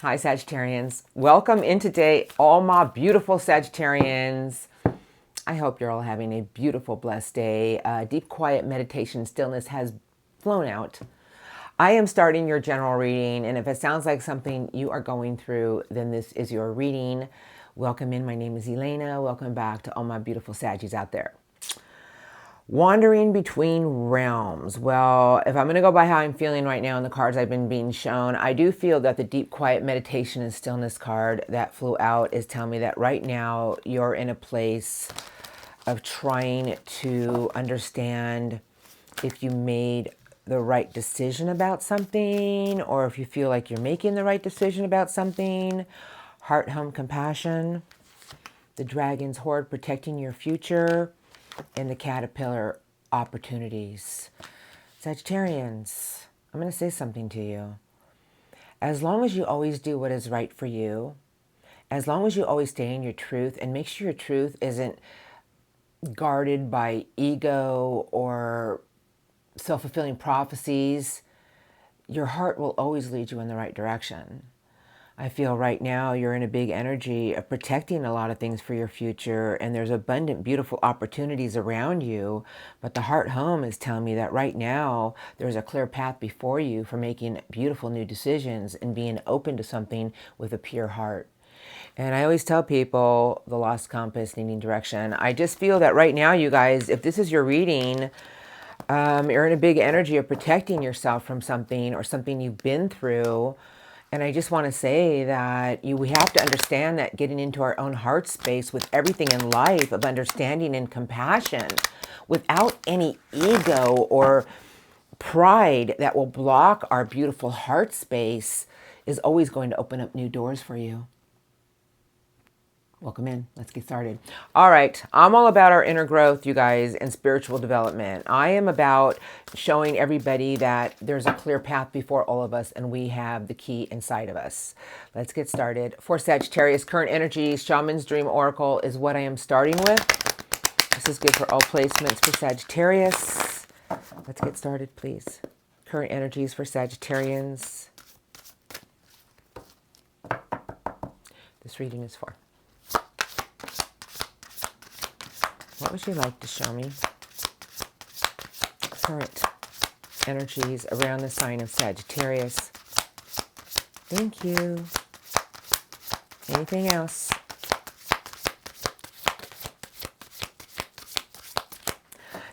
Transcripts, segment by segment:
Hi, Sagittarians. Welcome in today, all my beautiful Sagittarians. I hope you're all having a beautiful, blessed day. Deep, quiet meditation stillness has flown out. I am starting your general reading, and if it sounds like something you are going through, then this is your reading. Welcome in. My name is Elena. Welcome back to all my beautiful Saggies out there. Wandering between realms. Well, if I'm going to go by how I'm feeling right now in the cards I've been being shown, I do feel that the deep, quiet meditation and stillness card that flew out is telling me that right now you're in a place of trying to understand if you made the right decision about something, or if you feel like you're making the right decision about something. Heart, home, compassion. The dragon's horde protecting your future. And the caterpillar, opportunities. Sagittarians, I'm going to say something to you. As long as you always do what is right for you, as long as you always stay in your truth and make sure your truth isn't guarded by ego or self-fulfilling prophecies, your heart will always lead you in the right direction. I feel right now you're in a big energy of protecting a lot of things for your future, and there's abundant, beautiful opportunities around you. But the heart home is telling me that right now there's a clear path before you for making beautiful new decisions and being open to something with a pure heart. And I always tell people the lost compass needing direction. I just feel that right now, you guys, if this is your reading, you're in a big energy of protecting yourself from something or something you've been through. And I just want to say that we have to understand that getting into our own heart space with everything in life of understanding and compassion without any ego or pride that will block our beautiful heart space is always going to open up new doors for you. Welcome in. Let's get started. All right. I'm all about our inner growth, you guys, and spiritual development. I am about showing everybody that there's a clear path before all of us, and we have the key inside of us. Let's get started. For Sagittarius, current energy, Shaman's Dream Oracle is what I am starting with. This is good for all placements for Sagittarius. Let's get started, please. Current energies for Sagittarians. This reading is for. What would you like to show me? Current energies around the sign of Sagittarius. Thank you. Anything else?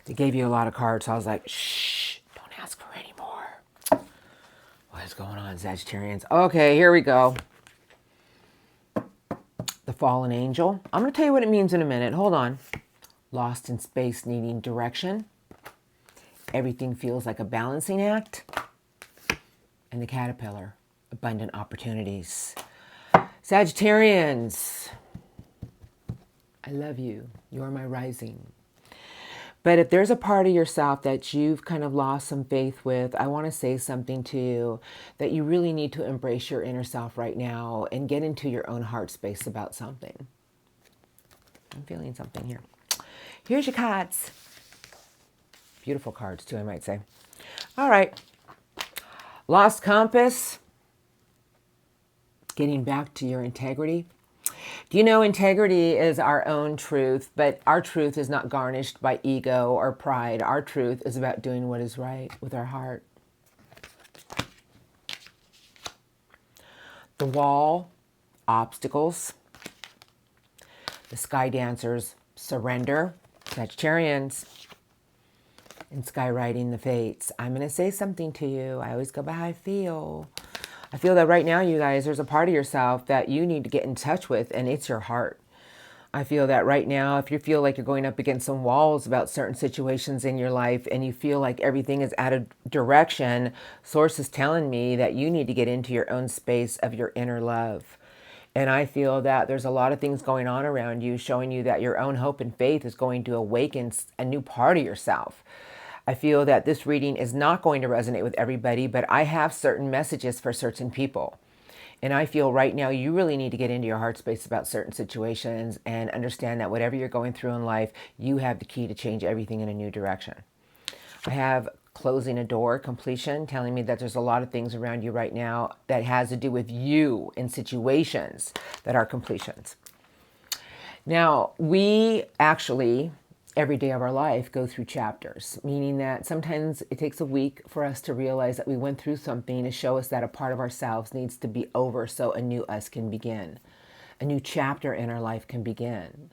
They gave you a lot of cards, so I was like, shh, don't ask for any more. What is going on, Sagittarians? Okay, here we go. The fallen angel. I'm going to tell you what it means in a minute. Hold on. Lost in space, needing direction. Everything feels like a balancing act. And the caterpillar, abundant opportunities. Sagittarians, I love you. You're my rising. But if there's a part of yourself that you've kind of lost some faith with, I want to say something to you that you really need to embrace your inner self right now and get into your own heart space about something. I'm feeling something here. Here's your cards. Beautiful cards, too, I might say. All right. Lost compass. Getting back to your integrity. Do you know integrity is our own truth, but our truth is not garnished by ego or pride. Our truth is about doing what is right with our heart. The wall, obstacles. The sky dancers, surrender. Sagittarians, and skywriting the fates. I'm going to say something to you. I always go by how I feel. I feel that right now, you guys, there's a part of yourself that you need to get in touch with, and it's your heart. I feel that right now, if you feel like you're going up against some walls about certain situations in your life and you feel like everything is out of direction, Source is telling me that you need to get into your own space of your inner love. And I feel that there's a lot of things going on around you showing you that your own hope and faith is going to awaken a new part of yourself. I feel that this reading is not going to resonate with everybody, but I have certain messages for certain people. And I feel right now you really need to get into your heart space about certain situations and understand that whatever you're going through in life, you have the key to change everything in a new direction. I have closing a door, completion, telling me that there's a lot of things around you right now that has to do with you in situations that are completions. Now, we actually, every day of our life, go through chapters, meaning that sometimes it takes a week for us to realize that we went through something to show us that a part of ourselves needs to be over so a new us can begin. A new chapter in our life can begin.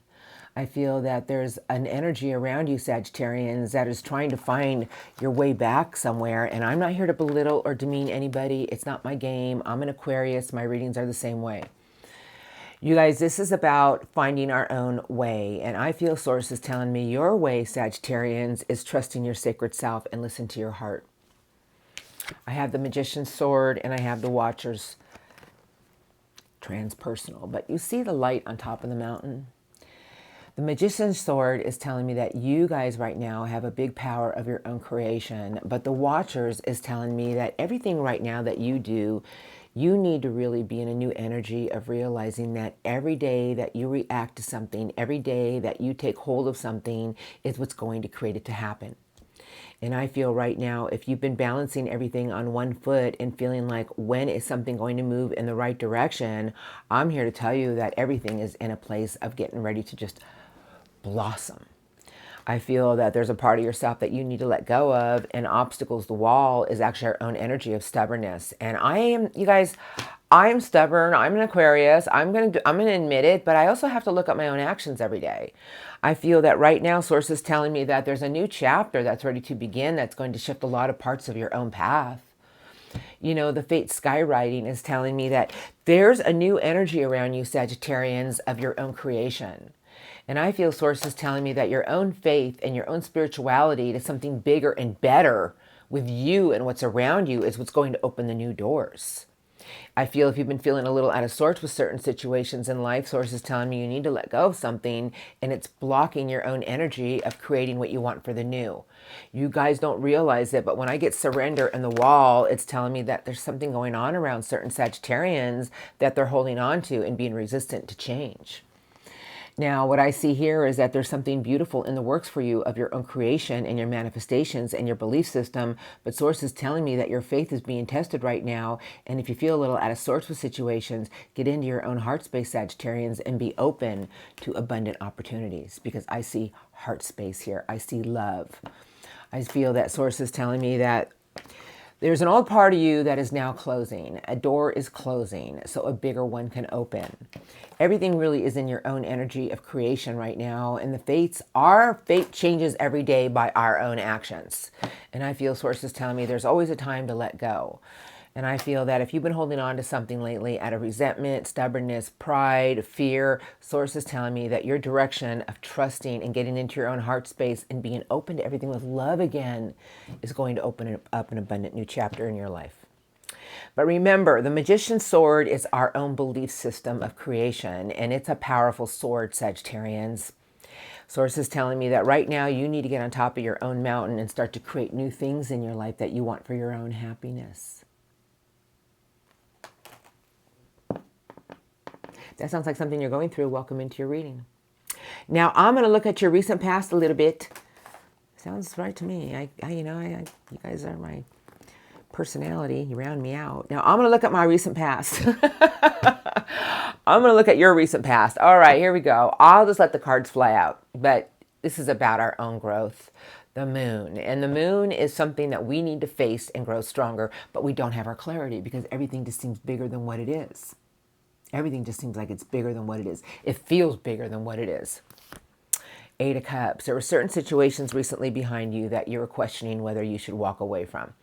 I feel that there's an energy around you, Sagittarians, that is trying to find your way back somewhere. And I'm not here to belittle or demean anybody. It's not my game. I'm an Aquarius. My readings are the same way. You guys, this is about finding our own way. And I feel Source is telling me your way, Sagittarians, is trusting your sacred self and listen to your heart. I have the Magician's Sword and I have the Watcher's Transpersonal. But you see the light on top of the mountain? The Magician's Sword is telling me that you guys right now have a big power of your own creation. But the Watchers is telling me that everything right now that you do, you need to really be in a new energy of realizing that every day that you react to something, every day that you take hold of something is what's going to create it to happen. And I feel right now, if you've been balancing everything on one foot and feeling like, when is something going to move in the right direction? I'm here to tell you that everything is in a place of getting ready to just blossom. I feel that there's a part of yourself that you need to let go of, and obstacles, the wall, is actually our own energy of stubbornness. And I am, you guys, I am stubborn. I'm an Aquarius. I'm going to admit it, but I also have to look at my own actions every day. I feel that right now, Source is telling me that there's a new chapter that's ready to begin that's going to shift a lot of parts of your own path. You know, the Fate skywriting is telling me that there's a new energy around you, Sagittarians, of your own creation. And I feel Source is telling me that your own faith and your own spirituality to something bigger and better with you and what's around you is what's going to open the new doors. I feel if you've been feeling a little out of sorts with certain situations in life, Source is telling me you need to let go of something, and it's blocking your own energy of creating what you want for the new. You guys don't realize it, but when I get surrender in the wall, it's telling me that there's something going on around certain Sagittarians that they're holding on to and being resistant to change. Now, what I see here is that there's something beautiful in the works for you of your own creation and your manifestations and your belief system. But Source is telling me that your faith is being tested right now. And if you feel a little out of sorts with situations, get into your own heart space, Sagittarians, and be open to abundant opportunities. Because I see heart space here. I see love. I feel that Source is telling me that there's an old part of you that is now closing. A door is closing, so a bigger one can open. Everything really is in your own energy of creation right now. And our fate changes every day by our own actions. And I feel Source is telling me there's always a time to let go. And I feel that if you've been holding on to something lately out of resentment, stubbornness, pride, fear, Source is telling me that your direction of trusting and getting into your own heart space and being open to everything with love again is going to open up an abundant new chapter in your life. But remember, the Magician's Sword is our own belief system of creation, and it's a powerful sword, Sagittarians. Source is telling me that right now you need to get on top of your own mountain and start to create new things in your life that you want for your own happiness. That sounds like something you're going through. Welcome into your reading. Now, I'm going to look at your recent past a little bit. Sounds right to me. You guys are my personality. You round me out. Now, I'm going to look at my recent past. I'm going to look at your recent past. All right, here we go. I'll just let the cards fly out. But this is about our own growth. The moon. And the moon is something that we need to face and grow stronger. But we don't have our clarity because everything just seems bigger than what it is. Everything just seems like it's bigger than what it is. It feels bigger than what it is. 8 of Cups. There were certain situations recently behind you that you were questioning whether you should walk away from.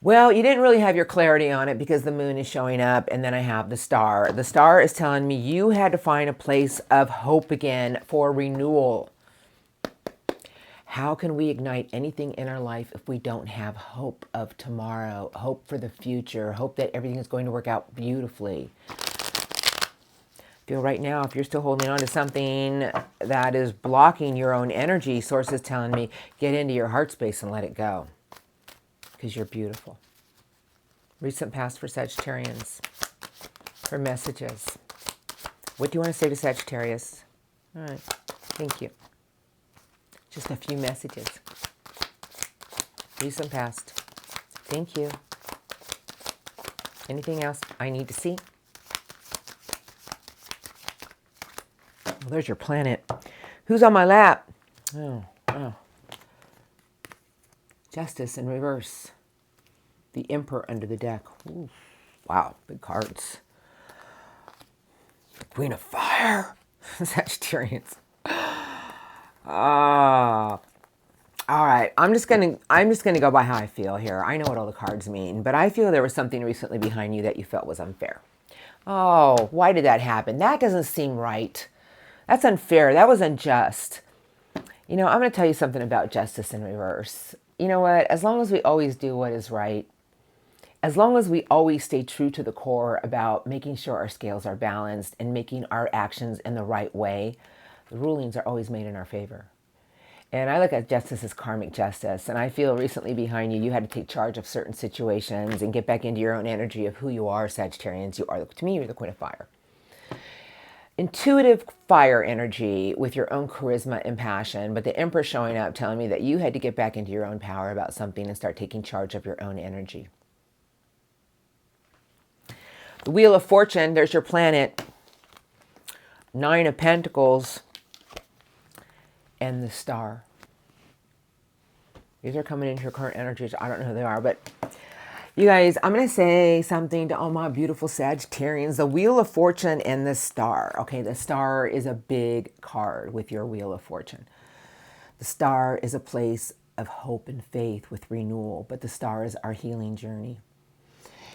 Well, you didn't really have your clarity on it because the moon is showing up, and then I have the star. The star is telling me you had to find a place of hope again for renewal. How can we ignite anything in our life if we don't have hope of tomorrow, hope for the future, hope that everything is going to work out beautifully? Feel right now, if you're still holding on to something that is blocking your own energy, Source is telling me, get into your heart space and let it go. Because you're beautiful. Recent past for Sagittarians. For messages. What do you want to say to Sagittarius? All right. Thank you. Just a few messages. Recent past. Thank you. Anything else I need to see? Well, there's your planet. Who's on my lap? Oh. Justice in reverse. The Emperor under the deck. Ooh. Wow, big cards. The Queen of Fire. Sagittarians. All right, I'm just gonna go by how I feel here. I know what all the cards mean, but I feel there was something recently behind you that you felt was unfair. Oh, why did that happen? That doesn't seem right. That's unfair. That was unjust. You know, I'm going to tell you something about justice in reverse. You know what? As long as we always do what is right, as long as we always stay true to the core about making sure our scales are balanced and making our actions in the right way, the rulings are always made in our favor. And I look at justice as karmic justice. And I feel recently behind you, you had to take charge of certain situations and get back into your own energy of who you are, Sagittarians. You are, to me, you're the Queen of Fire. Intuitive fire energy with your own charisma and passion, but the Emperor showing up telling me that you had to get back into your own power about something and start taking charge of your own energy. The Wheel of Fortune, there's your planet. 9 of Pentacles and the Star. These are coming into your current energies. I don't know who they are, but you guys, I'm going to say something to all my beautiful Sagittarians. The Wheel of Fortune and the Star. Okay, the Star is a big card with your Wheel of Fortune. The Star is a place of hope and faith with renewal, but the Star is our healing journey.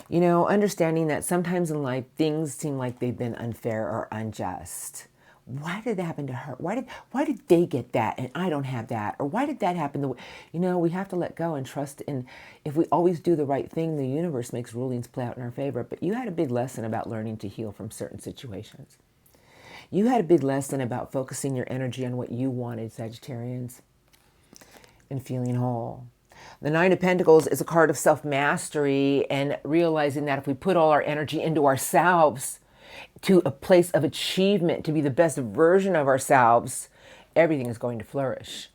You know, understanding that sometimes in life, things seem like they've been unfair or unjust. Why did that happen to her? Why did they get that and I don't have that? Or why did that happen? You know, we have to let go and trust in, if we always do the right thing, the universe makes rulings play out in our favor. But you had a big lesson about learning to heal from certain situations. You had a big lesson about focusing your energy on what you wanted, Sagittarians, and feeling whole. The 9 of Pentacles is a card of self-mastery and realizing that if we put all our energy into ourselves, to a place of achievement, to be the best version of ourselves, everything is going to flourish.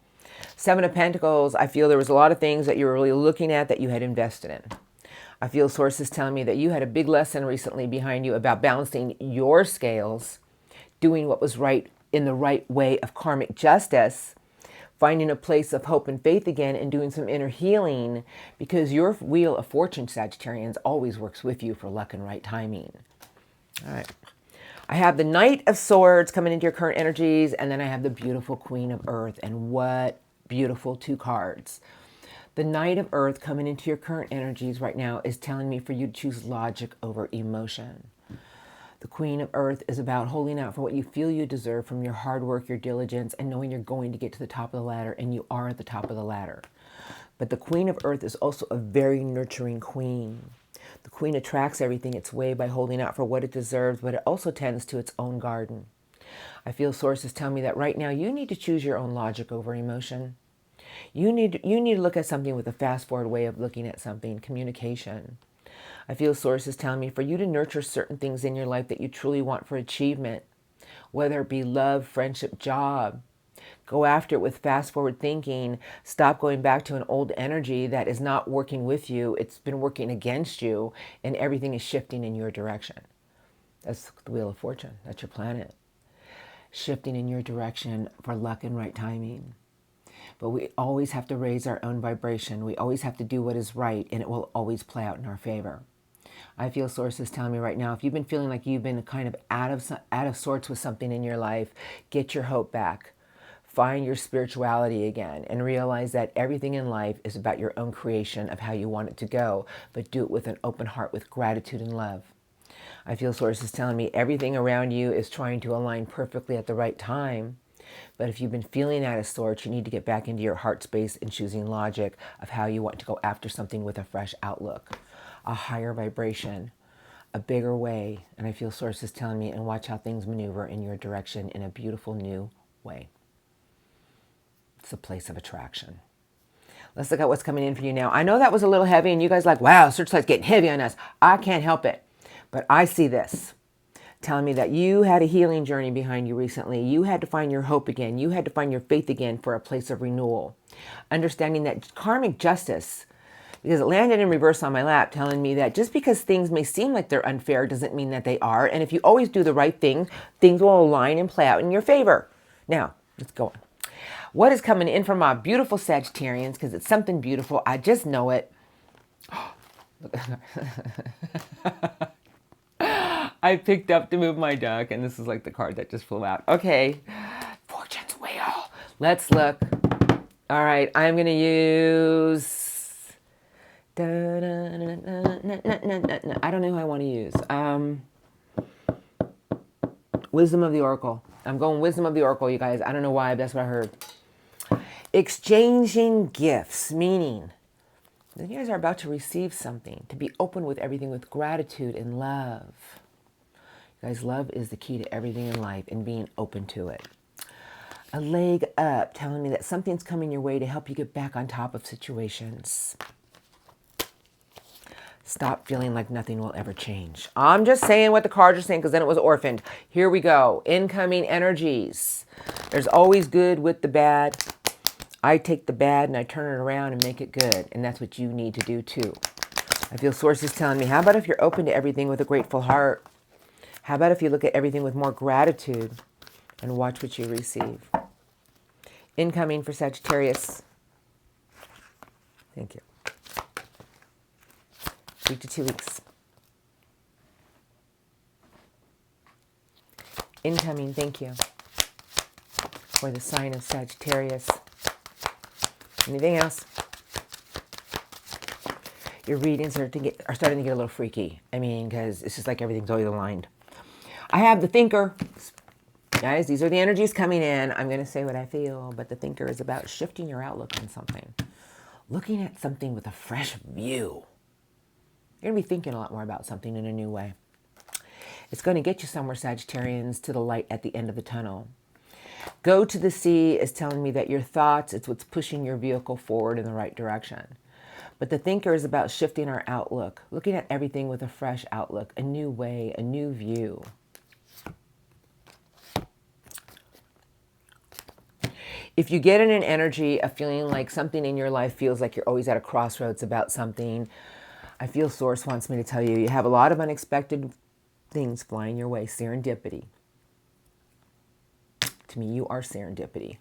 7 of Pentacles, I feel there was a lot of things that you were really looking at that you had invested in. I feel sources telling me that you had a big lesson recently behind you about balancing your scales, doing what was right in the right way of karmic justice, finding a place of hope and faith again, and doing some inner healing, because your Wheel of Fortune, Sagittarians, always works with you for luck and right timing. All right. I have the Knight of Swords coming into your current energies, and then I have the beautiful Queen of Earth. And what beautiful 2 cards. The Knight of Earth coming into your current energies right now is telling me for you to choose logic over emotion. The Queen of Earth is about holding out for what you feel you deserve from your hard work, your diligence, and knowing you're going to get to the top of the ladder, and you are at the top of the ladder. But the Queen of Earth is also a very nurturing queen. The Queen attracts everything its way by holding out for what it deserves, but it also tends to its own garden. I feel sources tell me that right now you need to choose your own logic over emotion. You need to look at something with a fast-forward way of looking at something, communication. I feel sources telling me for you to nurture certain things in your life that you truly want for achievement, whether it be love, friendship, job. Go after it with fast-forward thinking. Stop going back to an old energy that is not working with you. It's been working against you, and everything is shifting in your direction. That's the Wheel of Fortune. That's your planet. Shifting in your direction for luck and right timing. But we always have to raise our own vibration. We always have to do what is right, and it will always play out in our favor. I feel sources telling me right now, if you've been feeling like you've been kind of out of sorts with something in your life, get your hope back. Find your spirituality again and realize that everything in life is about your own creation of how you want it to go, but do it with an open heart, with gratitude and love. I feel sources telling me everything around you is trying to align perfectly at the right time. But if you've been feeling out of sorts, you need to get back into your heart space and choosing logic of how you want to go after something with a fresh outlook, a higher vibration, a bigger way. And I feel sources telling me, and watch how things maneuver in your direction in a beautiful new way. It's a place of attraction. Let's look at what's coming in for you now. I know that was a little heavy, and you guys are like, wow, Searchlight's getting heavy on us. I can't help it. But I see this. telling me that you had a healing journey behind you recently. You had to find your hope again. You had to find your faith again for a place of renewal. Understanding that karmic justice, because it landed in reverse on my lap, telling me that just because things may seem like they're unfair doesn't mean that they are. And if you always do the right thing, things will align and play out in your favor. Now, let's go on. What is coming in from our beautiful Sagittarians? Because it's something beautiful. I just know it. I picked up to move my duck, and this is like the card that just flew out. Okay, Fortune's Wheel. Let's look. All right, I'm going to use... I don't know who I want to use. Wisdom of the Oracle. I'm going Wisdom of the Oracle, you guys. I don't know why, but that's what I heard. Exchanging gifts, meaning that you guys are about to receive something, to be open with everything with gratitude and love. You guys, love is the key to everything in life and being open to it. A leg up, telling me that something's coming your way to help you get back on top of situations. Stop feeling like nothing will ever change. I'm just saying what the cards are saying because then it was orphaned. Here we go. Incoming energies. There's always good with the bad. I take the bad and I turn it around and make it good. And that's what you need to do too. I feel sources telling me, how about if you're open to everything with a grateful heart? How about if you look at everything with more gratitude and watch what you receive? Incoming for Sagittarius. Thank you. week to 2 weeks. Incoming, thank you. For the sign of Sagittarius. Anything else? Your readings are starting to get a little freaky. I mean, because it's just like everything's always aligned. I have the Thinker. Guys, these are the energies coming in. I'm going to say what I feel, but the Thinker is about shifting your outlook on something. Looking at something with a fresh view. You're going to be thinking a lot more about something in a new way. It's going to get you somewhere, Sagittarians, to the light at the end of the tunnel. Go to the sea is telling me that your thoughts, it's what's pushing your vehicle forward in the right direction. But the Thinker is about shifting our outlook, looking at everything with a fresh outlook, a new way, a new view. If you get in an energy of feeling like something in your life feels like you're always at a crossroads about something, I feel Source wants me to tell you, you have a lot of unexpected things flying your way, serendipity. To me, you are serendipity.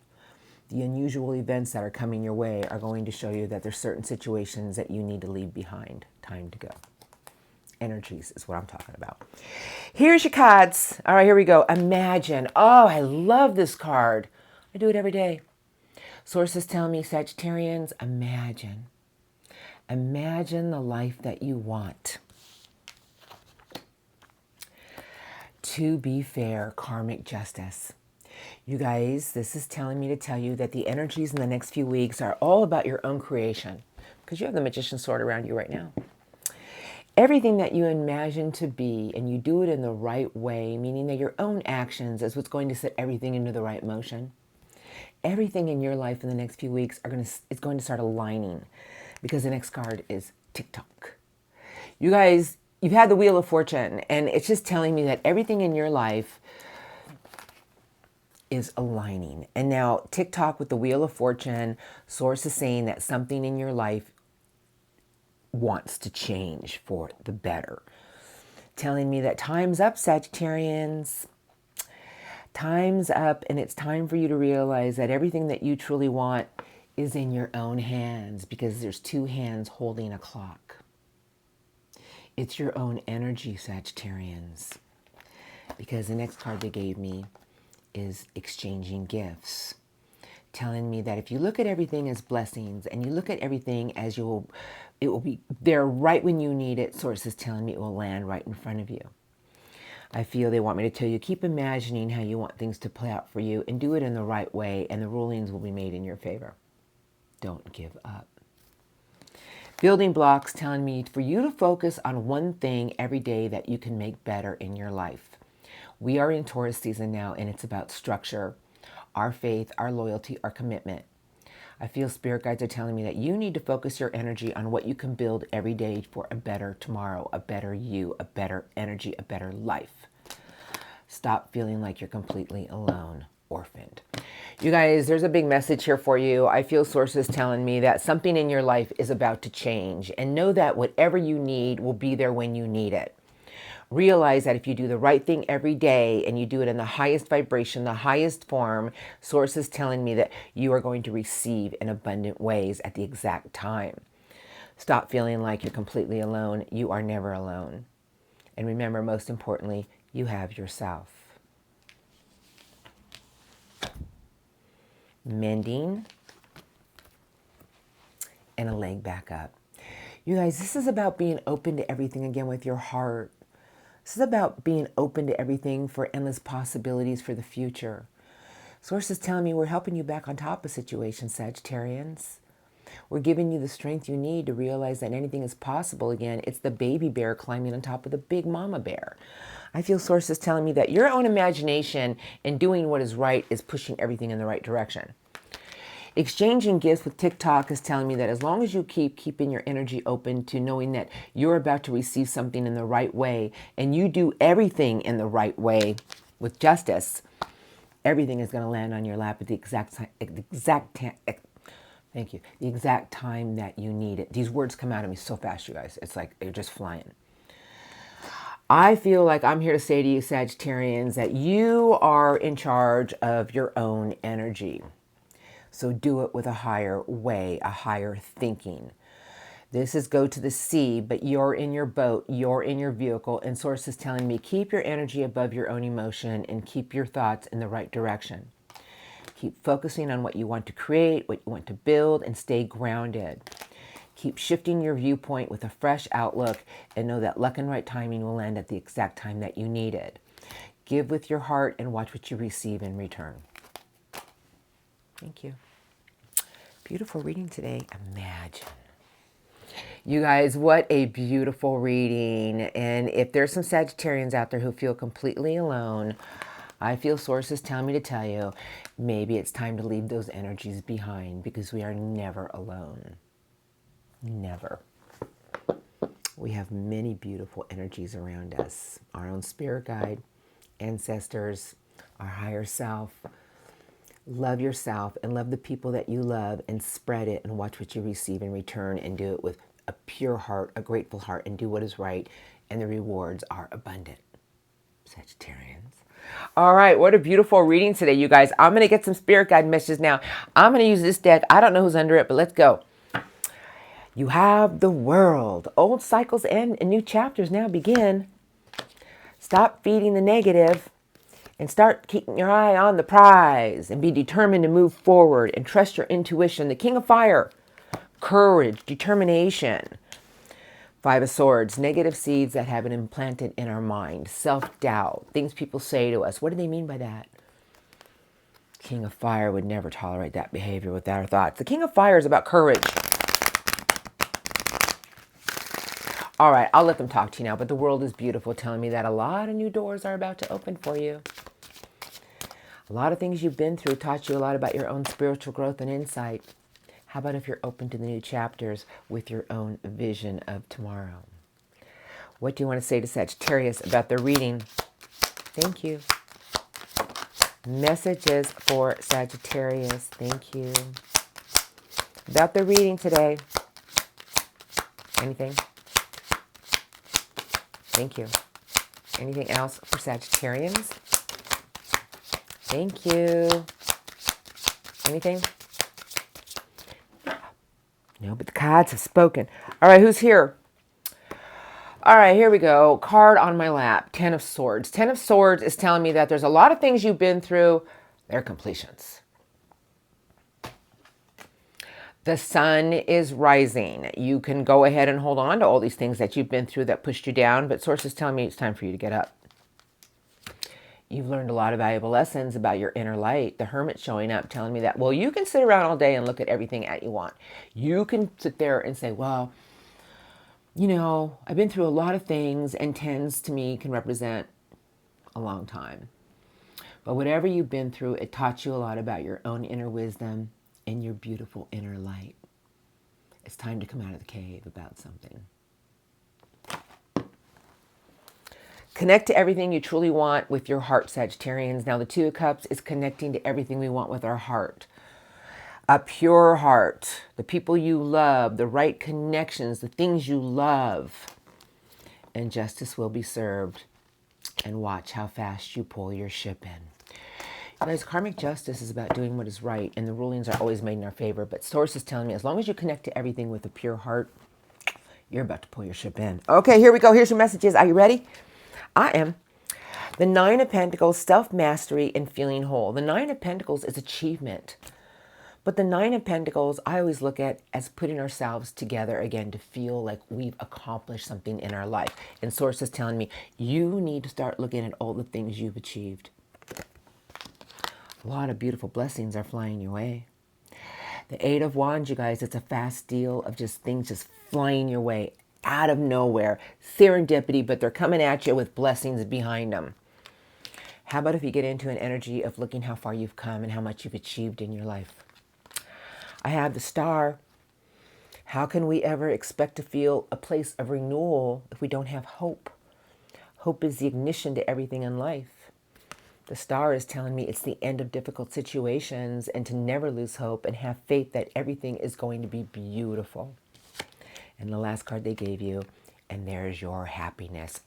The unusual events that are coming your way are going to show you that there's certain situations that you need to leave behind. Time to go. Energies is what I'm talking about. Here's your cards. All right, here we go. Imagine. Oh, I love this card. I do it every day. Sources tell me, Sagittarians, imagine. Imagine the life that you want. To be fair, karmic justice. You guys, this is telling me to tell you that the energies in the next few weeks are all about your own creation, because you have the Magician's sword around you right now. Everything that you imagine to be, and you do it in the right way, meaning that your own actions is what's going to set everything into the right motion. Everything in your life in the next few weeks is going to start aligning, because the next card is TikTok. You guys, you've had the Wheel of Fortune, and it's just telling me that everything in your life is aligning. And now TikTok with the Wheel of Fortune, Source is saying that something in your life wants to change for the better. Telling me that time's up, Sagittarians. Time's up, and it's time for you to realize that everything that you truly want is in your own hands, because there's two hands holding a clock. It's your own energy, Sagittarians. Because the next card they gave me is exchanging gifts, telling me that if you look at everything as blessings and you look at everything as it will be there right when you need it, Source is telling me it will land right in front of you. I feel they want me to tell you, keep imagining how you want things to play out for you and do it in the right way, and the rulings will be made in your favor. Don't give up. Building blocks telling me for you to focus on one thing every day that you can make better in your life. We are in Taurus season now, and it's about structure, our faith, our loyalty, our commitment. I feel spirit guides are telling me that you need to focus your energy on what you can build every day for a better tomorrow, a better you, a better energy, a better life. Stop feeling like you're completely alone, orphaned. You guys, there's a big message here for you. I feel sources telling me that something in your life is about to change, and know that whatever you need will be there when you need it. Realize that if you do the right thing every day and you do it in the highest vibration, the highest form, source is telling me that you are going to receive in abundant ways at the exact time. Stop feeling like you're completely alone. You are never alone. And remember, most importantly, you have yourself. Mending and a leg back up. You guys, this is about being open to everything again with your heart. This is about being open to everything for endless possibilities for the future. Source is telling me we're helping you back on top of situations, Sagittarians. We're giving you the strength you need to realize that anything is possible again. It's the baby bear climbing on top of the big mama bear. I feel source is telling me that your own imagination and doing what is right is pushing everything in the right direction. Exchanging gifts with TikTok is telling me that as long as you keeping your energy open to knowing that you're about to receive something in the right way, and you do everything in the right way with justice, everything is going to land on your lap at the exact time that you need it. These words come out of me so fast, you guys. It's like they're just flying. I feel like I'm here to say to you, Sagittarians, that you are in charge of your own energy. So do it with a higher way, a higher thinking. This is go to the sea, but you're in your boat, you're in your vehicle, and source is telling me keep your energy above your own emotion and keep your thoughts in the right direction. Keep focusing on what you want to create, what you want to build, and stay grounded. Keep shifting your viewpoint with a fresh outlook and know that luck and right timing will land at the exact time that you need it. Give with your heart and watch what you receive in return. Thank you. Beautiful reading today. Imagine. You guys, what a beautiful reading. And if there's some Sagittarians out there who feel completely alone, I feel sources telling me to tell you, maybe it's time to leave those energies behind because we are never alone. Never. We have many beautiful energies around us. Our own spirit guide, ancestors, our higher self. Love yourself and love the people that you love and spread it and watch what you receive in return and do it with a pure heart, a grateful heart, and do what is right. And the rewards are abundant. Sagittarians. All right, what a beautiful reading today, you guys. I'm going to get some spirit guide messages now. I'm going to use this deck. I don't know who's under it, but let's go. You have the world. Old cycles end and new chapters now begin. Stop feeding the negative and start keeping your eye on the prize and be determined to move forward and trust your intuition. The King of Fire, courage, determination. Five of Swords, negative seeds that have been implanted in our mind. Self-doubt, things people say to us. What do they mean by that? King of Fire would never tolerate that behavior with our thoughts. The King of Fire is about courage. All right, I'll let them talk to you now, but the world is beautiful, telling me that a lot of new doors are about to open for you. A lot of things you've been through taught you a lot about your own spiritual growth and insight. How about if you're open to the new chapters with your own vision of tomorrow? What do you want to say to Sagittarius about their reading? Thank you. Messages for Sagittarius. Thank you. About the reading today. Anything? Thank you. Anything else for Sagittarians? Thank you. Anything? No, but the cards have spoken. All right, who's here? All right, here we go. Card on my lap, Ten of Swords. Ten of Swords is telling me that there's a lot of things you've been through. They're completions. The sun is rising. You can go ahead and hold on to all these things that you've been through that pushed you down, but Source is telling me it's time for you to get up. You've learned a lot of valuable lessons about your inner light. The Hermit showing up, telling me that, well, you can sit around all day and look at everything that you want. You can sit there and say, well, you know, I've been through a lot of things, and tens to me can represent a long time. But whatever you've been through, it taught you a lot about your own inner wisdom and your beautiful inner light. It's time to come out of the cave about something. Connect to everything you truly want with your heart, Sagittarians. Now, the Two of Cups is connecting to everything we want with our heart. A pure heart, the people you love, the right connections, the things you love. And justice will be served. And watch how fast you pull your ship in. You guys, karmic justice is about doing what is right, and the rulings are always made in our favor. But Source is telling me, as long as you connect to everything with a pure heart, you're about to pull your ship in. Okay, here we go. Here's your messages. Are you ready? I am. The Nine of Pentacles, self-mastery and feeling whole. The Nine of Pentacles is achievement. But the Nine of Pentacles, I always look at as putting ourselves together again to feel like we've accomplished something in our life. And Source is telling me, you need to start looking at all the things you've achieved. A lot of beautiful blessings are flying your way. The Eight of Wands, you guys, it's a fast deal of just things just flying your way out of nowhere. Serendipity, but they're coming at you with blessings behind them. How about if you get into an energy of looking how far you've come and how much you've achieved in your life? I have the Star. How can we ever expect to feel a place of renewal if we don't have hope? Hope is the ignition to everything in life. The Star is telling me it's the end of difficult situations and to never lose hope and have faith that everything is going to be beautiful. And the last card they gave you, and there's your happiness.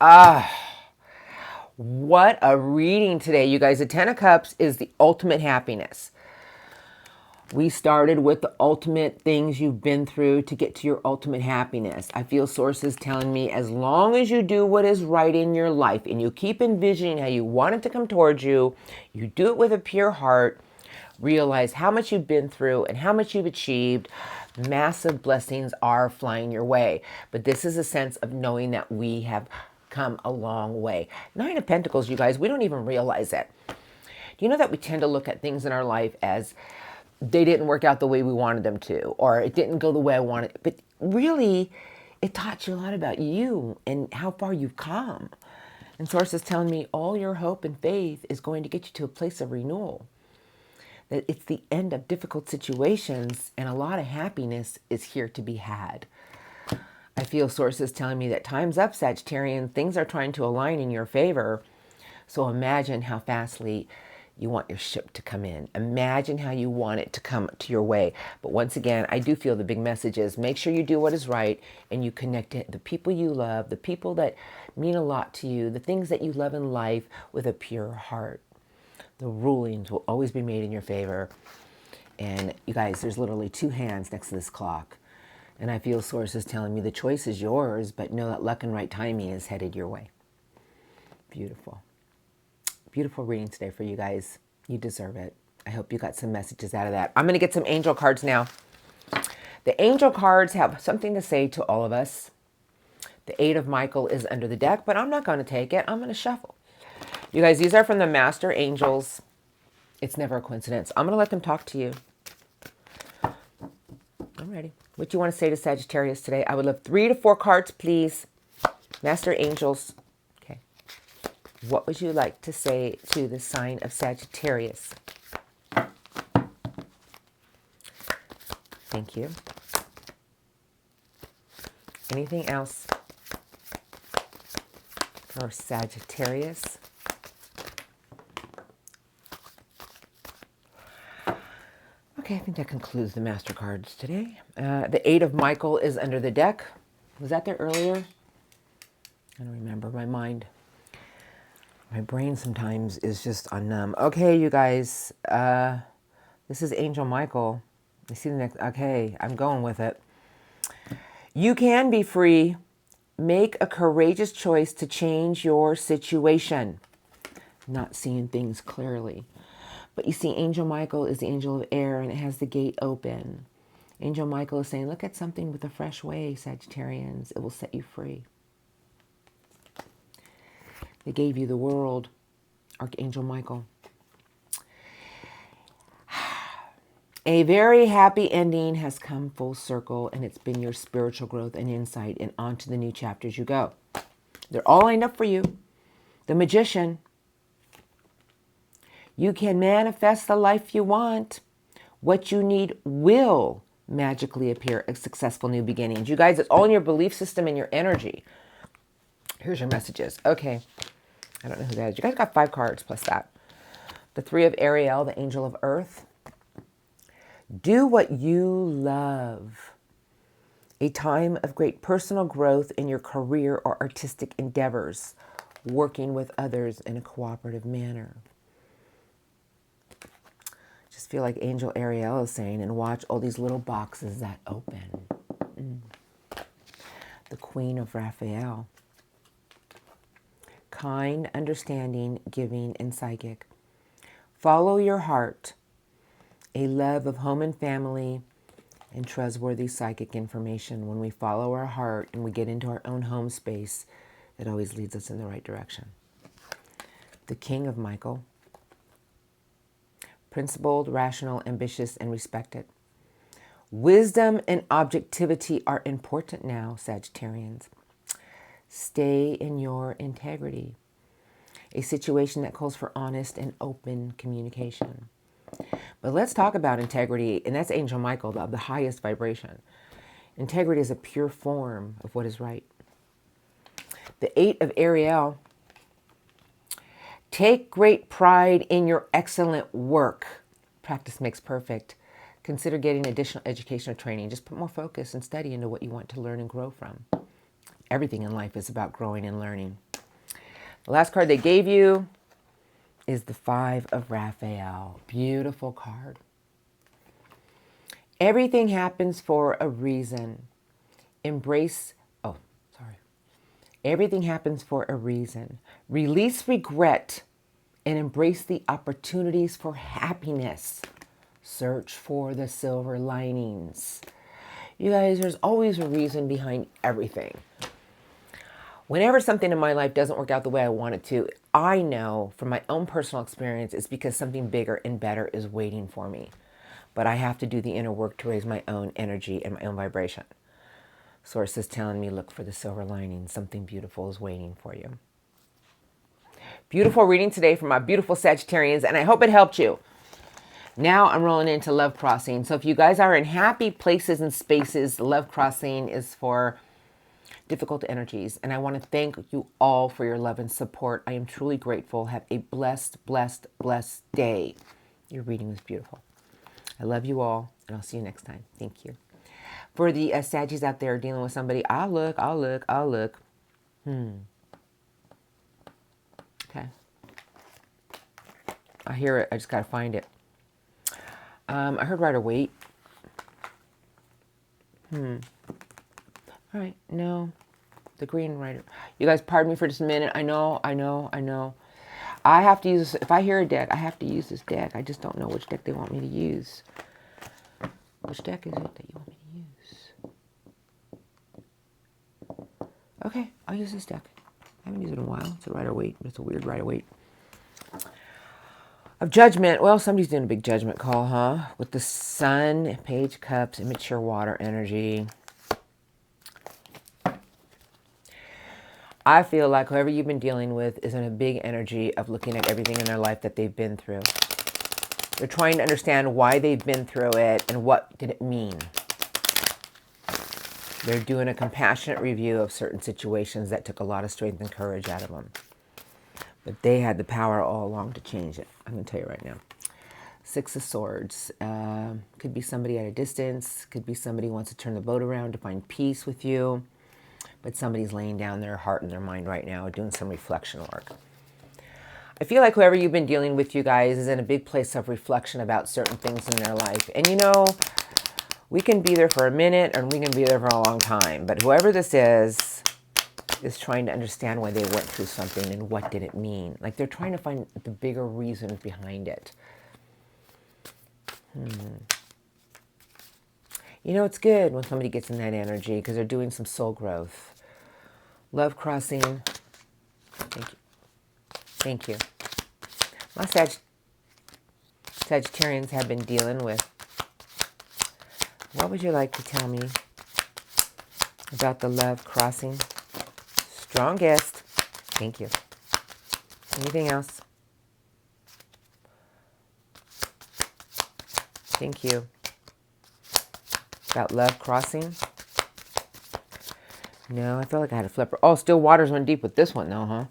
What a reading today, you guys. The Ten of Cups is the ultimate happiness. We started with the ultimate things you've been through to get to your ultimate happiness. I feel sources telling me as long as you do what is right in your life and you keep envisioning how you want it to come towards you, you do it with a pure heart, realize how much you've been through and how much you've achieved, massive blessings are flying your way. But this is a sense of knowing that we have come a long way. Nine of Pentacles, you guys, we don't even realize it. Do you know that we tend to look at things in our life as they didn't work out the way we wanted them to, or it didn't go the way I wanted. But really, it taught you a lot about you and how far you've come. And Source is telling me all your hope and faith is going to get you to a place of renewal. That it's the end of difficult situations and a lot of happiness is here to be had. I feel sources telling me that time's up, Sagittarian. Things are trying to align in your favor. So imagine how fastly you want your ship to come in. Imagine how you want it to come to your way. But once again, I do feel the big message is make sure you do what is right and you connect to the people you love, the people that mean a lot to you, the things that you love in life with a pure heart. The rulings will always be made in your favor. And you guys, there's literally two hands next to this clock. And I feel sources telling me the choice is yours, but know that luck and right timing is headed your way. Beautiful. Beautiful reading today for you guys. You deserve it. I hope you got some messages out of that. I'm going to get some angel cards now. The angel cards have something to say to all of us. The Eight of Michael is under the deck, but I'm not going to take it. I'm going to shuffle. You guys, these are from the Master Angels. It's never a coincidence. I'm going to let them talk to you. I'm ready. What do you want to say to Sagittarius today? I would love 3 to 4 cards, please. Master Angels. Okay. What would you like to say to the sign of Sagittarius? Thank you. Anything else for Sagittarius? Okay, I think that concludes the Master cards today. The Eight of Michael is under the deck. Was that there earlier? I don't remember. My brain sometimes is just on numb. Okay, you guys. This is Angel Michael. I see the next. Okay, I'm going with it. You can be free. Make a courageous choice to change your situation. Not seeing things clearly. But you see, Angel Michael is the angel of air, and it has the gate open. Angel Michael is saying, look at something with a fresh way, Sagittarians. It will set you free. They gave you the world, Archangel Michael. A very happy ending has come full circle, and it's been your spiritual growth and insight, and on to the new chapters you go. They're all lined up for you. The Magician. You can manifest the life you want. What you need will magically appear as successful new beginnings. You guys, it's all in your belief system and your energy. Here's your messages. Okay. I don't know who that is. You guys got 5 cards plus that. The 3 of Ariel, the angel of earth. Do what you love. A time of great personal growth in your career or artistic endeavors, working with others in a cooperative manner. Just feel like Angel Ariel is saying, and watch all these little boxes that open. The Queen of Raphael. Kind, understanding, giving, and psychic. Follow your heart. A love of home and family and trustworthy psychic information. When we follow our heart and we get into our own home space, it always leads us in the right direction. The King of Michael. Principled, rational, ambitious, and respected. Wisdom and objectivity are important now, Sagittarians. Stay in your integrity. A situation that calls for honest and open communication. But let's talk about integrity, and that's Angel Michael, the highest vibration. Integrity is a pure form of what is right. The 8 of Ariel. Take great pride in your excellent work. Practice makes perfect. Consider getting additional educational training. Just put more focus and study into what you want to learn and grow from. Everything in life is about growing and learning. The last card they gave you is the 5 of Raphael. Beautiful card. Everything happens for a reason. Everything happens for a reason. Release regret and embrace the opportunities for happiness. Search for the silver linings. You guys, there's always a reason behind everything. Whenever something in my life doesn't work out the way I want it to, I know from my own personal experience it's because something bigger and better is waiting for me. But I have to do the inner work to raise my own energy and my own vibration. Source is telling me, look for the silver lining. Something beautiful is waiting for you. Beautiful reading today from my beautiful Sagittarians, and I hope it helped you. Now I'm rolling into love crossing. So if you guys are in happy places and spaces, love crossing is for difficult energies. And I want to thank you all for your love and support. I am truly grateful. Have a blessed, blessed, blessed day. Your reading was beautiful. I love you all, and I'll see you next time. Thank you. For the Saggies out there dealing with somebody, I'll look. Okay. I hear it. I just got to find it. I heard Rider-Waite. All right. No. The Green Rider. You guys, pardon me for just a minute. I know. I have to use, if I hear a deck, I have to use this deck. I just don't know which deck they want me to use. Which deck is it that you want me to use? Okay, I'll use this deck. I haven't used it in a while. It's a Rider-Waite, but it's a weird Rider-Waite. Of Judgment. Well, somebody's doing a big judgment call, huh? With the Sun, Page of Cups, immature water energy. I feel like whoever you've been dealing with is in a big energy of looking at everything in their life that they've been through. They're trying to understand why they've been through it and what did it mean. They're doing a compassionate review of certain situations that took a lot of strength and courage out of them. But they had the power all along to change it. I'm going to tell you right now. 6 of Swords. Could be somebody at a distance. Could be somebody who wants to turn the boat around to find peace with you. But somebody's laying down their heart and their mind right now, doing some reflection work. I feel like whoever you've been dealing with, you guys, is in a big place of reflection about certain things in their life. And you know, we can be there for a minute or we can be there for a long time. But whoever this is trying to understand why they went through something and what did it mean. Like they're trying to find the bigger reasons behind it. You know, it's good when somebody gets in that energy because they're doing some soul growth. Love crossing. Thank you. Thank you. My Sagittarians have been dealing with. What would you like to tell me about the love crossing? Strongest. Thank you. Anything else? Thank you. About love crossing? No, I feel like I had a flipper. Oh, still waters run deep with this one though, huh?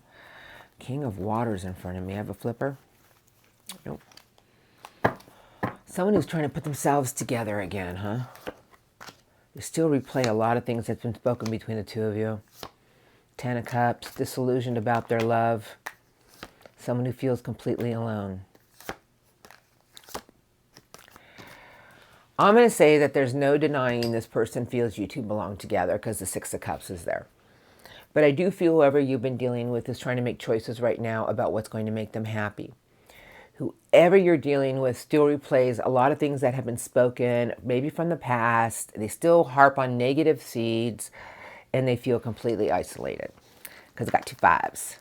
King of Waters in front of me. I have a flipper. Nope. Someone who's trying to put themselves together again, huh? You still replay a lot of things that's been spoken between the two of you. 10 of Cups, disillusioned about their love. Someone who feels completely alone. I'm going to say that there's no denying this person feels you two belong together because the 6 of Cups is there. But I do feel whoever you've been dealing with is trying to make choices right now about what's going to make them happy. Whoever you're dealing with still replays a lot of things that have been spoken, maybe from the past. They still harp on negative seeds, and they feel completely isolated. Because I got 2 5s.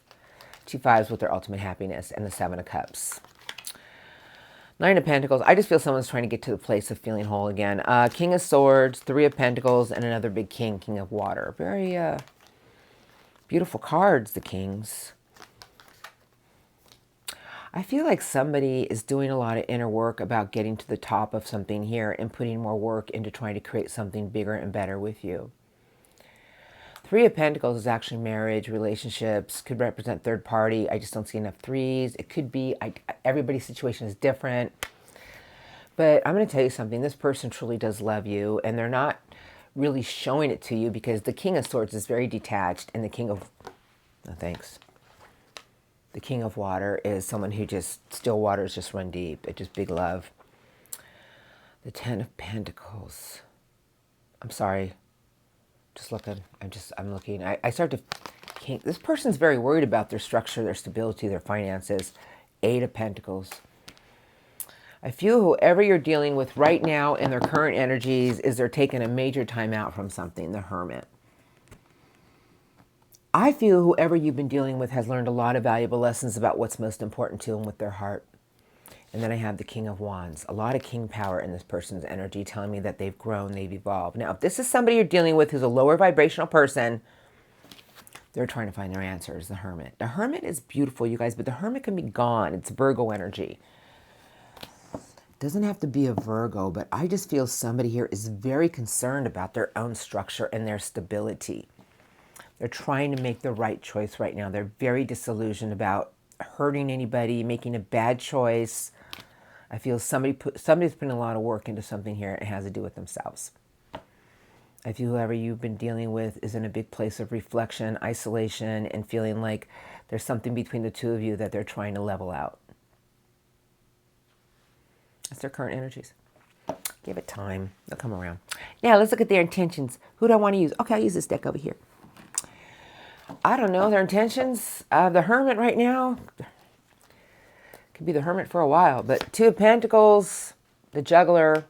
2 5s with their ultimate happiness, and the 7 of Cups. 9 of Pentacles. I just feel someone's trying to get to the place of feeling whole again. King of Swords, 3 of Pentacles, and another big king, King of Water. Very beautiful cards, the Kings. I feel like somebody is doing a lot of inner work about getting to the top of something here and putting more work into trying to create something bigger and better with you. 3 of Pentacles is actually marriage, relationships, could represent third party. I just don't see enough 3s. It could be, everybody's situation is different. But I'm going to tell you something. This person truly does love you, and they're not really showing it to you because the King of Swords is very detached, and the King of, no thanks. The King of Water is someone who just, still waters just run deep. It's just big love. The 10 of Pentacles. I'm sorry. Just looking. I'm looking. I start to, this person's very worried about their structure, their stability, their finances. 8 of Pentacles. I feel whoever you're dealing with right now in their current energies is they're taking a major time out from something, the Hermit. I feel whoever you've been dealing with has learned a lot of valuable lessons about what's most important to them with their heart. And then I have the King of Wands. A lot of king power in this person's energy telling me that they've grown, they've evolved. Now, if this is somebody you're dealing with who's a lower vibrational person, they're trying to find their answers, the Hermit. The Hermit is beautiful, you guys, but the Hermit can be gone. It's Virgo energy. It doesn't have to be a Virgo, but I just feel somebody here is very concerned about their own structure and their stability. They're trying to make the right choice right now. They're very disillusioned about hurting anybody, making a bad choice. I feel somebody's putting a lot of work into something here. It has to do with themselves. I feel whoever you've been dealing with is in a big place of reflection, isolation, and feeling like there's something between the two of you that they're trying to level out. That's their current energies. Give it time. They'll come around. Now, let's look at their intentions. Who do I want to use? Okay, I'll use this deck over here. I don't know their intentions. The Hermit right now could be the Hermit for a while, but 2 of Pentacles, the Juggler,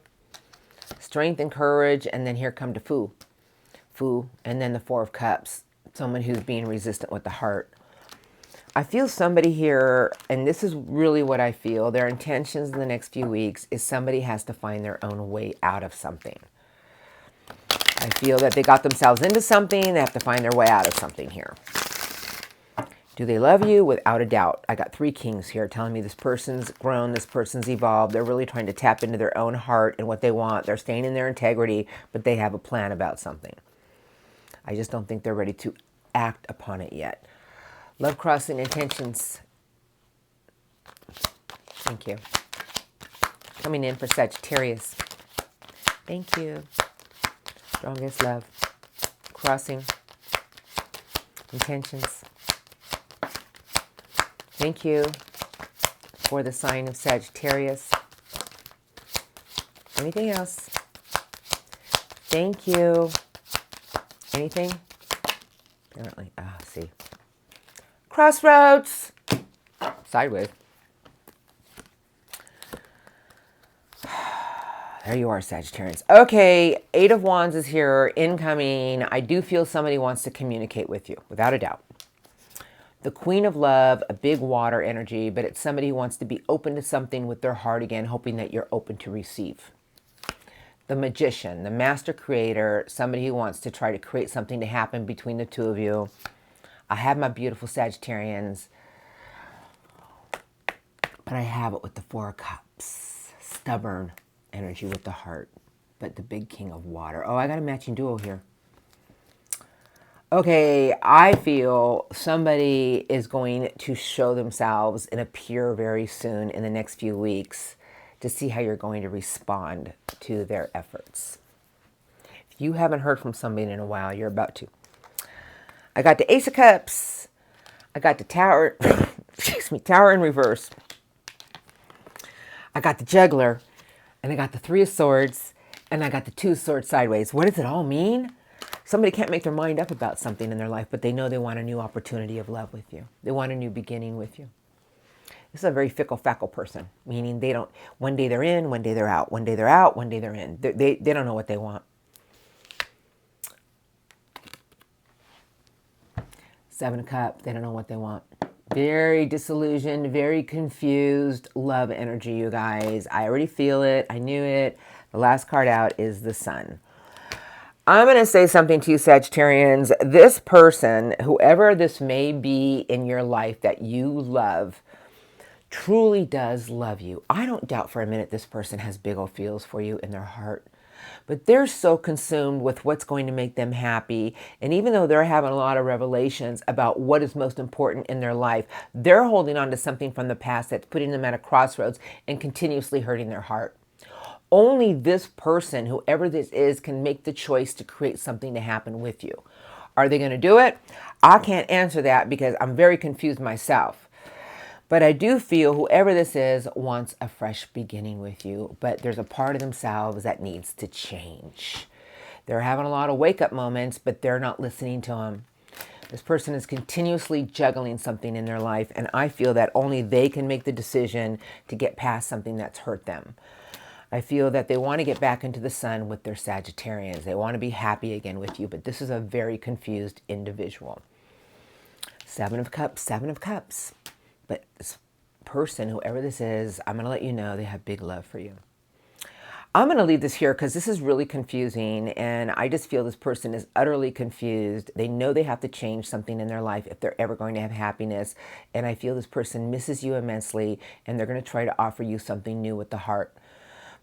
strength and courage, and then here come the Fool, and then the 4 of Cups, someone who's being resistant with the heart. I feel somebody here, and this is really what I feel, their intentions in the next few weeks is somebody has to find their own way out of something. I feel that they got themselves into something. They have to find their way out of something here. Do they love you? Without a doubt. I got 3 kings here telling me this person's grown, this person's evolved. They're really trying to tap into their own heart and what they want. They're staying in their integrity, but they have a plan about something. I just don't think they're ready to act upon it yet. Love crossing intentions. Thank you. Coming in for Sagittarius. Thank you. Strongest love. Crossing intentions. Thank you for the sign of Sagittarius. Anything else? Thank you. Anything? Apparently. See. Crossroads. Sideways. There you are, Sagittarius. Okay, 8 of Wands is here, incoming. I do feel somebody wants to communicate with you, without a doubt. The Queen of Love, a big water energy, but it's somebody who wants to be open to something with their heart again, hoping that you're open to receive. The Magician, the Master Creator, somebody who wants to try to create something to happen between the two of you. I have my beautiful Sagittarians, but I have it with the 4 of Cups. Stubborn energy with the heart, but the big King of Water. Oh, I got a matching duo here. Okay, I feel somebody is going to show themselves and appear very soon in the next few weeks to see how you're going to respond to their efforts. If you haven't heard from somebody in a while, you're about to. I got the Ace of Cups. I got the Tower, excuse me, Tower in reverse. I got the Juggler, and I got the Three of Swords, and I got the Two of Swords sideways. What does it all mean? Somebody can't make their mind up about something in their life, but they know they want a new opportunity of love with you. They want a new beginning with you. This is a very fickle, fackle person, meaning they don't, one day they're in, one day they're out, one day they're out, one day they're in. They don't know what they want. Seven of Cups, they don't know what they want. Very disillusioned, very confused love energy, you guys. I already feel it. I knew it. The last card out is the Sun. I'm going to say something to you, Sagittarians. This person, whoever this may be in your life that you love, truly does love you. I don't doubt for a minute this person has big old feels for you in their heart. But they're so consumed with what's going to make them happy. And even though they're having a lot of revelations about what is most important in their life, they're holding on to something from the past that's putting them at a crossroads and continuously hurting their heart. Only this person, whoever this is, can make the choice to create something to happen with you. Are they going to do it? I can't answer that because I'm very confused myself. But I do feel whoever this is wants a fresh beginning with you, but there's a part of themselves that needs to change. They're having a lot of wake-up moments, but they're not listening to them. This person is continuously juggling something in their life, and I feel that only they can make the decision to get past something that's hurt them. I feel that they want to get back into the sun with their Sagittarians. They want to be happy again with you, but this is a very confused individual. Seven of Cups, Seven of Cups. But this person, whoever this is, I'm going to let you know they have big love for you. I'm going to leave this here because this is really confusing, and I just feel this person is utterly confused. They know they have to change something in their life if they're ever going to have happiness, and I feel this person misses you immensely, and they're going to try to offer you something new with the heart.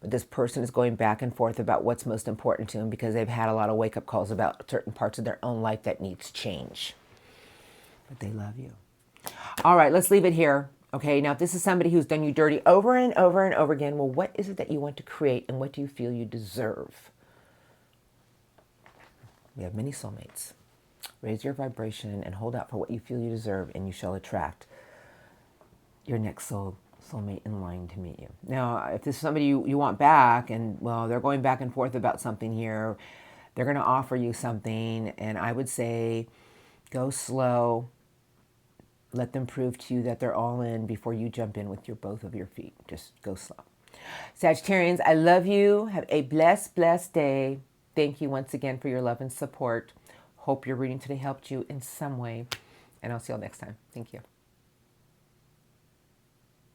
But this person is going back and forth about what's most important to them because they've had a lot of wake-up calls about certain parts of their own life that needs change. But they love you. All right, let's leave it here. Okay, now if this is somebody who's done you dirty over and over and over again, well, what is it that you want to create and what do you feel you deserve? We have many soulmates. Raise your vibration and hold out for what you feel you deserve, and you shall attract your next soulmate in line to meet you. Now, if this is somebody you want back and, well, they're going back and forth about something here, they're going to offer you something, and I would say go slow. Let them prove to you that they're all in before you jump in with both of your feet. Just go slow. Sagittarians, I love you. Have a blessed, blessed day. Thank you once again for your love and support. Hope your reading today helped you in some way. And I'll see you all next time. Thank you.